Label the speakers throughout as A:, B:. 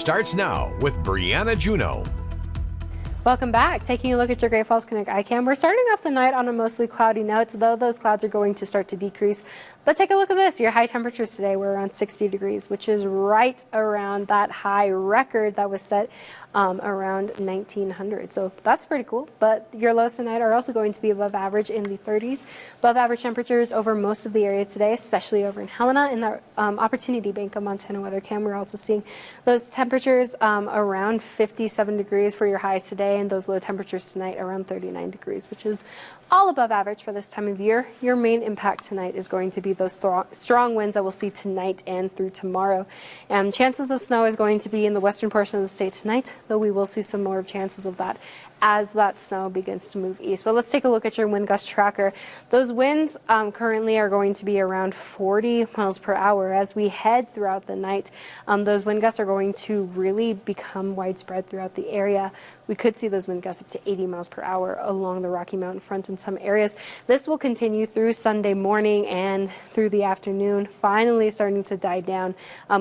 A: starts now with Brianna Juneau.
B: Welcome back. Taking a look at your Great Falls Connect iCam. We're starting off the night on a mostly cloudy note, though those clouds are going to start to decrease. But take a look at this. Your high temperatures today were around 60 degrees, which is right around that high record that was set around 1900. So that's pretty cool. But your lows tonight are also going to be above average in the 30s. Above average temperatures over most of the area today, especially over in Helena. In the Opportunity Bank of Montana weather cam, we're also seeing those temperatures around 57 degrees for your highs today, and those low temperatures tonight around 39 degrees, which is all above average for this time of year. Your main impact tonight is going to be those strong winds that we'll see tonight and through tomorrow. And chances of snow is going to be in the western portion of the state tonight, though we will see some more chances of that as that snow begins to move east. But let's take a look at your wind gust tracker. Those winds currently are going to be around 40 miles per hour as we head throughout the night. Those wind gusts are going to really become widespread throughout the area. We could see those wind gusts up to 80 miles per hour along the Rocky Mountain front in some areas. This will continue through Sunday morning and through the afternoon, finally starting to die down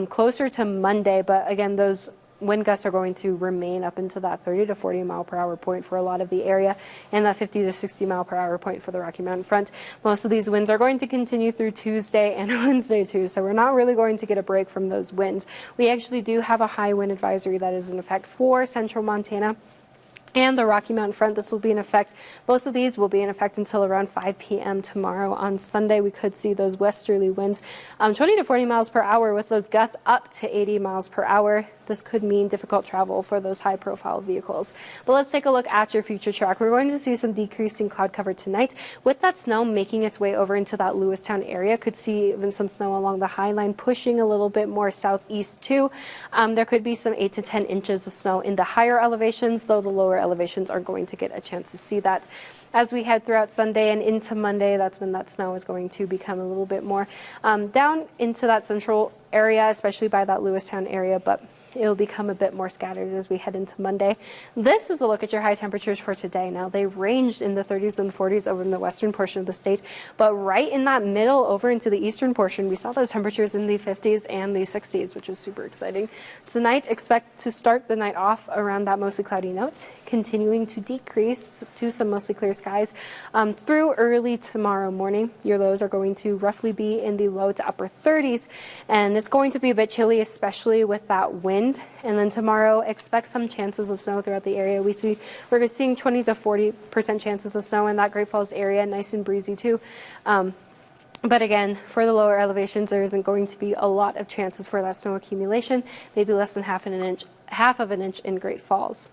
B: closer to Monday. But again, those wind gusts are going to remain up into that 30 to 40 mile per hour point for a lot of the area, and that 50 to 60 mile per hour point for the Rocky Mountain front. Most of these winds are going to continue through Tuesday and Wednesday too, so we're not really going to get a break from those winds. We actually do have a high wind advisory that is in effect for central Montana and the Rocky Mountain front. This will be in effect. Most of these will be in effect until around 5 p.m. tomorrow. On Sunday, we could see those westerly winds 20 to 40 miles per hour with those gusts up to 80 miles per hour. This could mean difficult travel for those high profile vehicles. But let's take a look at your future track. We're going to see some decreasing cloud cover tonight with that snow making its way over into that Lewistown area. Could see even some snow along the High Line pushing a little bit more southeast too. There could be some 8 to 10 inches of snow in the higher elevations, though the lower elevations aren't going to get a chance to see that. As we head throughout Sunday and into Monday, that's when that snow is going to become a little bit more down into that central area, especially by that Lewistown area, but it'll become a bit more scattered as we head into Monday. This is a look at your high temperatures for today. Now, they ranged in the 30s and 40s over in the western portion of the state, but right in that middle over into the eastern portion, we saw those temperatures in the 50s and the 60s, which was super exciting. Tonight, expect to start the night off around that mostly cloudy note, continuing to decrease to some mostly clear skies through early tomorrow morning. Your lows are going to roughly be in the low to upper 30s, and it's going to be a bit chilly, especially with that wind. And then tomorrow, expect some chances of snow throughout the area. We're seeing 20 to 40% chances of snow in that Great Falls area, nice and breezy too. But again, for the lower elevations, there isn't going to be a lot of chances for that snow accumulation, maybe less than half of an inch in Great Falls.